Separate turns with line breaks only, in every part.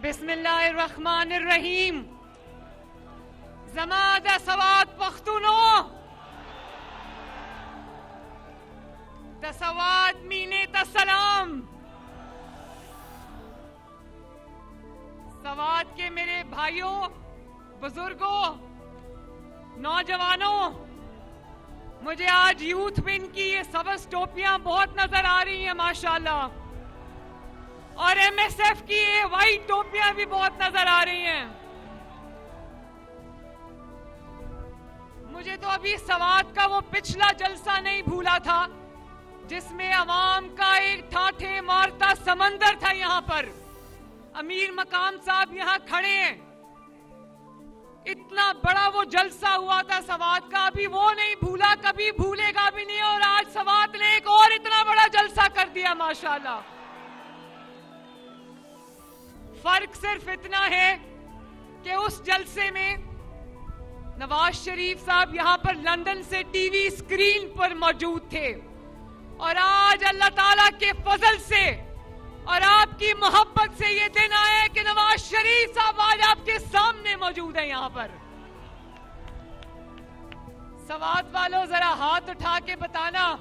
بسم اللہ الرحمن الرحیم. زما د سواد پښتونو د سواد مینې ته سلام. سواد کے میرے بھائیوں، بزرگوں، نوجوانوں، مجھے آج یوتھ ون کی یہ سبز ٹوپیاں بہت نظر آ رہی ہیں ماشاءاللہ، اور ایم ایس ایف کی یہ وائٹ ٹوپیاں بھی بہت نظر آ رہی ہیں. مجھے تو ابھی سواد کا وہ پچھلا جلسہ نہیں بھولا تھا جس میں عوام کا ایک ٹھاٹھے مارتا سمندر تھا. یہاں پر امیر مقام صاحب یہاں کھڑے ہیں. اتنا بڑا وہ جلسہ ہوا تھا سواد کا، ابھی وہ نہیں بھولا، کبھی بھولے گا بھی نہیں. اور آج سواد نے ایک اور اتنا بڑا جلسہ کر دیا ماشاءاللہ. فرق صرف اتنا ہے کہ اس جلسے میں نواز شریف صاحب یہاں پر لندن سے ٹی وی اسکرین پر موجود تھے، اور آج اللہ تعالیٰ کے فضل سے اور آپ کی محبت سے یہ دن آیا کہ نواز شریف صاحب آج آپ کے سامنے موجود ہیں یہاں پر. سواد والوں ذرا ہاتھ اٹھا کے بتانا،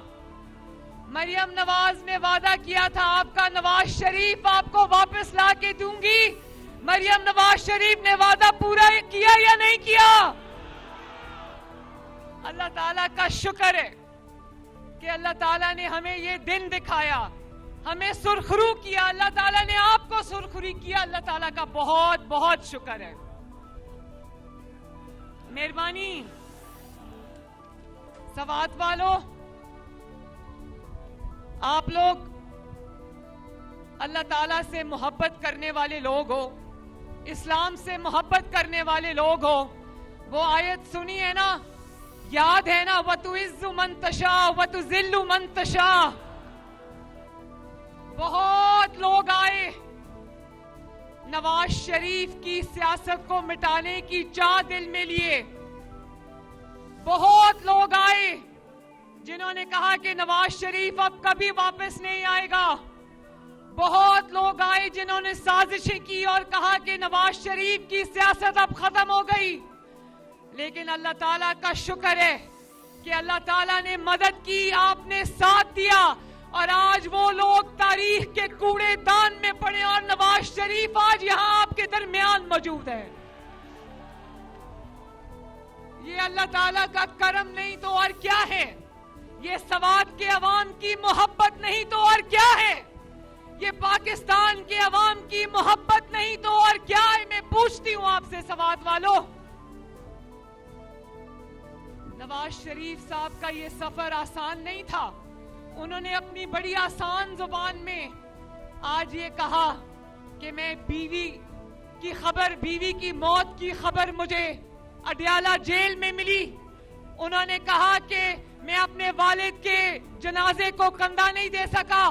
مریم نواز نے وعدہ کیا تھا آپ کا نواز شریف آپ کو واپس لا کے دوں گی. مریم نواز شریف نے وعدہ پورا کیا یا نہیں کیا؟ اللہ تعالیٰ کا شکر ہے کہ اللہ تعالیٰ نے ہمیں یہ دن دکھایا، ہمیں سرخرو کیا. اللہ تعالیٰ نے آپ کو سرخری کیا. اللہ تعالیٰ کا بہت بہت شکر ہے. مہربانی. سواد والوں، آپ لوگ اللہ تعالیٰ سے محبت کرنے والے لوگ ہو، اسلام سے محبت کرنے والے لوگ ہو. وہ آیت سنی ہے نا، یاد ہے نا، وَتُعِزُّ مَن تَشَاءُ وَتُذِلُّ مَن تَشَاءُ. بہت لوگ آئے نواز شریف کی سیاست کو مٹانے کی چاہ دل میں لیے. بہت لوگ آئے جنہوں نے کہا کہ نواز شریف اب کبھی واپس نہیں آئے گا. بہت لوگ آئے جنہوں نے سازشیں کی اور کہا کہ نواز شریف کی سیاست اب ختم ہو گئی. لیکن اللہ تعالیٰ کا شکر ہے کہ اللہ تعالیٰ نے مدد کی، آپ نے ساتھ دیا، اور آج وہ لوگ تاریخ کے کوڑے دان میں پڑے اور نواز شریف آج یہاں آپ کے درمیان موجود ہے. یہ اللہ تعالیٰ کا کرم نہیں تو اور کیا ہے؟ یہ سواد کے عوام کی محبت نہیں تو اور کیا ہے؟ یہ پاکستان کے عوام کی محبت نہیں تو اور کیا ہے؟ میں پوچھتی ہوں آپ سے سواد والوں، نواز شریف صاحب کا یہ سفر آسان نہیں تھا. انہوں نے اپنی بڑی آسان زبان میں آج یہ کہا کہ میں بیوی کی موت کی خبر مجھے اڈیالہ جیل میں ملی. انہوں نے کہا کہ میں اپنے والد کے جنازے کو کندھا نہیں دے سکا،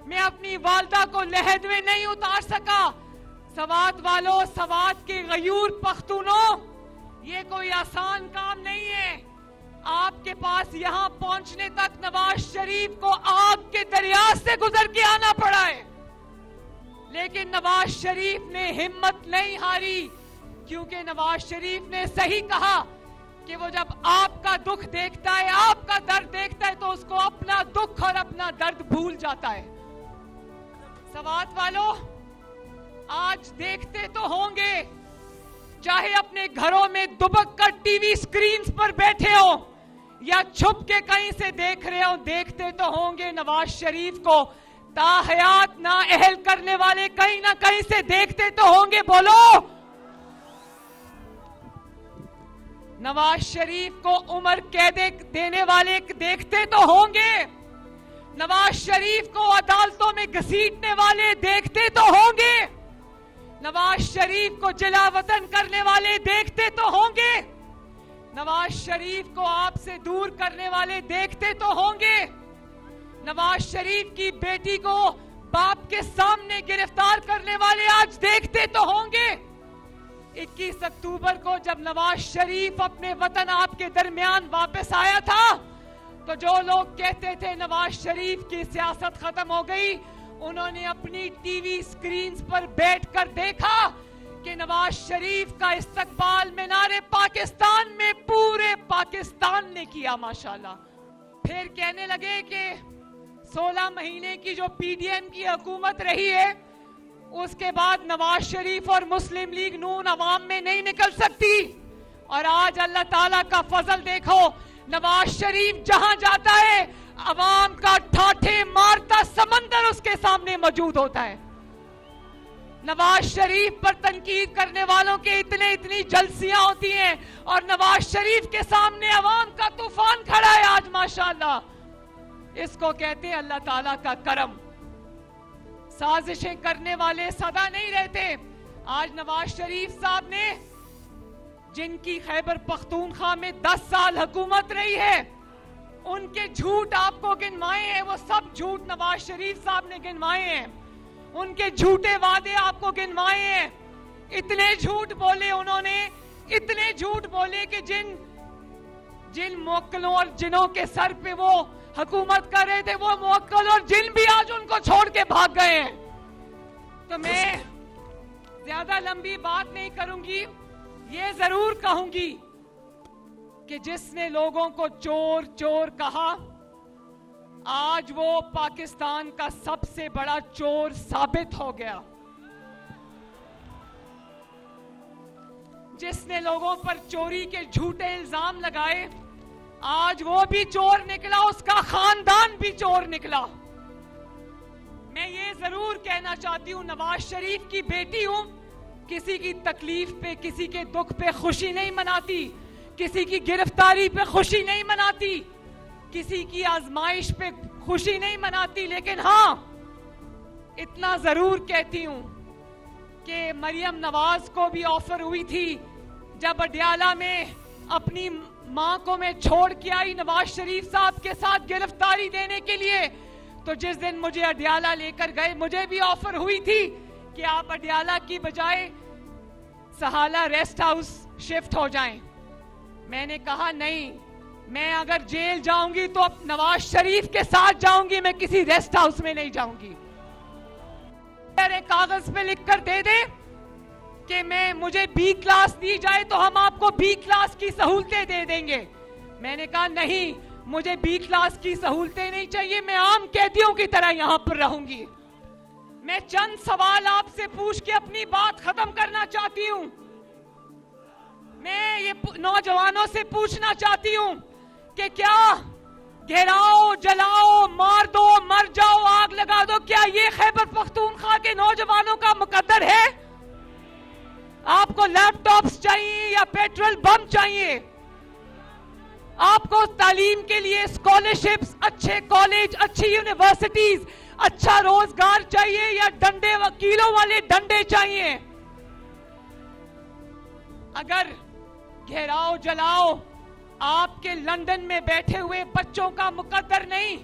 میں اپنی والدہ کو لحد میں نہیں اتار سکا. سواد والوں، سواد کے غیور پختونوں، یہ کوئی آسان کام نہیں ہے. آپ کے پاس یہاں پہنچنے تک نواز شریف کو آگ کے دریا سے گزر کے آنا پڑا ہے. لیکن نواز شریف نے ہمت نہیں ہاری، کیونکہ نواز شریف نے صحیح کہا کہ وہ جب آپ کا دکھ دیکھتا ہے، آپ کا درد دیکھتا ہے، تو اس کو اپنا دکھ اور اپنا درد بھول جاتا ہے. سواد والوں، آج دیکھتے تو ہوں گے، چاہے اپنے گھروں میں دبک کر ٹی وی سکرینز پر بیٹھے ہو یا چھپ کے کہیں سے دیکھ رہے ہو، دیکھتے تو ہوں گے نواز شریف کو تاحیات نا اہل کرنے والے کہیں نہ کہیں سے دیکھتے تو ہوں گے. بولو. نواز شریف کو عمر قید دینے والے دیکھتے تو ہوں گے. نواز شریف کو عدالتوں میں گھسیٹنے والے دیکھتے تو ہوں گے. نواز شریف کو جلا وطن کرنے والے دیکھتے تو ہوں گے. نواز شریف کو آپ سے دور کرنے والے دیکھتے تو ہوں گے. نواز شریف کی بیٹی کو باپ کے سامنے گرفتار کرنے والے آج دیکھتے تو ہوں گے. 21 اکتوبر کو جب نواز شریف اپنے وطن آپ کے درمیان واپس آیا تھا، تو جو لوگ کہتے تھے نواز شریف کی سیاست ختم ہو گئی، उन्होंने अपनी टीवी स्क्रीन्स पर बैठकर देखा कि नवाज शरीफ का इस्तकबाल मीनारे पाकिस्तान में पूरे पाकिस्तान ने किया माशाल्लाह। फिर कहने लगे कि 16 महीने की जो पीडीएम की हुकूमत रही है उसके बाद नवाज शरीफ और मुस्लिम लीग नून अवाम में नहीं निकल सकती। और आज अल्लाह ताला का फजल देखो, नवाज शरीफ जहां जाता है अवाम का ठाठे मारता समंदर उसके सामने मौजूद होता है। नवाज शरीफ पर तनकीद करने वालों के इतनी जलसियां होती हैं और नवाज शरीफ के सामने अवाम का तूफान खड़ा है आज माशाल्लाह। इसको कहते हैं अल्लाह ताला का करम। साजिशें करने वाले सदा नहीं रहते। आज नवाज शरीफ साहब ने, जिनकी खैबर पख्तूनख्वा में 10 साल हुकूमत रही है, उनके झूठ आपको गिनवाए हैं, वो सब झूठ नवाज शरीफ साहब ने गिनवाए हैं। उनके झूठे वादे आपको गिनवाए हैं। इतने झूठ बोले उन्होंने, इतने झूठ बोले कि जिन मुवक्किलों और जिनों के सर पे वो हुकूमत कर रहे थे, वो मुवक्किल और जिन भी आज उनको छोड़ के भाग गए हैं। तो मैं ज्यादा लंबी बात नहीं करूंगी, ये जरूर कहूंगी कि जिसने लोगों को चोर चोर कहा, आज वो पाकिस्तान का सबसे बड़ा चोर साबित हो गया। जिसने लोगों पर चोरी के झूठे इल्जाम लगाए, आज वो भी चोर निकला, उसका खानदान भी चोर निकला। मैं ये जरूर कहना चाहती हूं, नवाज शरीफ की बेटी हूं, किसी की तकलीफ पे, किसी के दुख पे खुशी नहीं मनाती, किसी की गिरफ्तारी पे खुशी नहीं मनाती, किसी की आजमाइश पे खुशी नहीं मनाती। लेकिन हाँ, इतना जरूर कहती हूं कि मरियम नवाज को भी ऑफर हुई थी जब अडयाला में अपनी मां को मैं छोड़ के आई नवाज शरीफ साहब के साथ गिरफ्तारी देने के लिए। तो जिस दिन मुझे अडयाला लेकर गए, मुझे भी ऑफर हुई थी कि आप अडयाला की बजाय सहाला रेस्ट हाउस शिफ्ट हो जाएं। मैंने कहा नहीं, मैं अगर जेल जाऊंगी तो अब नवाज शरीफ के साथ जाऊंगी, मैं किसी रेस्ट हाउस में नहीं जाऊंगी। एक कागज पे लिखकर दे दे कि मुझे बी क्लास दी जाए तो हम आपको बी क्लास की सहूलतें दे देंगे। मैंने कहा नहीं, मुझे बी क्लास की सहूलतें नहीं चाहिए, मैं आम कैदियों की तरह यहां पर रहूंगी। मैं चंद सवाल आपसे पूछ के अपनी बात खत्म करना चाहती हूं। मैं ये नौजवानों से पूछना चाहती हूं कि क्या घेराओ, जलाओ, मार दो, मर जाओ, आग लगा दो, क्या ये खैबर पख्तूनख्वा के नौजवानों का मुकद्दर है? आपको लैपटॉप्स चाहिए या पेट्रोल बम चाहिए? आपको तालीम के लिए स्कॉलरशिप्स, अच्छे कॉलेज, अच्छी यूनिवर्सिटीज, अच्छा रोजगार चाहिए या डंडे, वकीलों वाले डंडे चाहिए? अगर घेराओ जलाओ आपके लंदन में बैठे हुए बच्चों का मुकद्दर नहीं,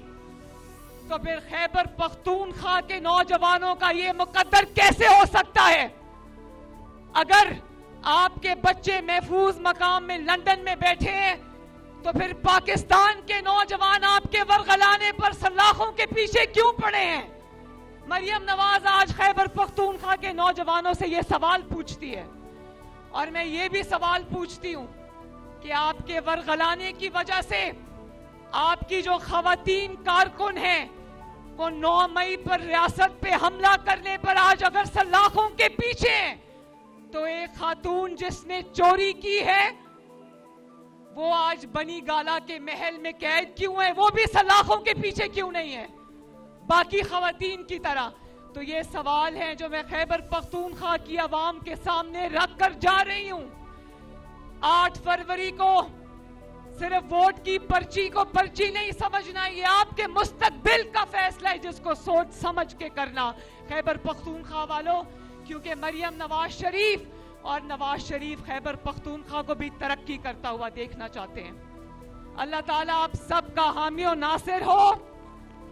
तो फिर खैबर पख्तूनख्वा के नौजवानों का ये मुकद्दर कैसे हो सकता है? अगर आपके बच्चे महफूज मकाम में लंदन में बैठे हैं, तो फिर पाकिस्तान के नौजवान आपके वरगलाने पर सलाखों के पीछे क्यों पड़े हैं? मरियम नवाज आज खैबर पख्तूनख्वा के नौजवानों से यह सवाल पूछती है, और मैं ये भी सवाल पूछती हूं कि आपके वरगलाने की वजह से आपकी जो खवातीन कारकुन हैं, वो 9 मई पर रियासत पे हमला करने पर आज अगर सलाखों के पीछे हैं, तो एक खातून जिसने चोरी की है वो आज बनी गाला के महल में कैद क्यों है? वो भी सलाखों के पीछे क्यों नहीं है बाकी खवातीन की तरह? तो ये सवाल हैं जो मैं खैबर पख्तूनख्वा की आवाम के सामने रख कर जा रही हूं। 8 फरवरी को सिर्फ वोट की पर्ची को पर्ची नहीं समझना, ये आपके मुस्तकबिल का फैसला है जिसको सोच समझ के करना खैबर पख्तूनख्वा वालों, क्योंकि मरियम नवाज शरीफ और नवाज शरीफ खैबर पख्तूनख्वा को भी तरक्की करता हुआ देखना चाहते हैं। अल्लाह ताला आप सबका हामी और नासिर हो।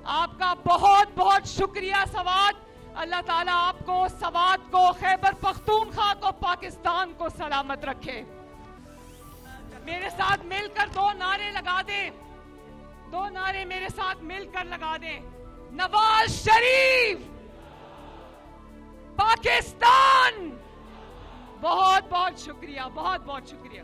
आपका बहुत बहुत शुक्रिया सवात। अल्लाह ताला आपको, सवात को, खैबर पख्तूनख्वा को, पाकिस्तान को सलामत रखे। मेरे साथ मिलकर 2 नारे लगा दें, 2 नारे मेरे साथ मिलकर लगा दें। नवाज शरीफ پاکستان. بہت بہت شکریہ, بہت بہت شکریہ.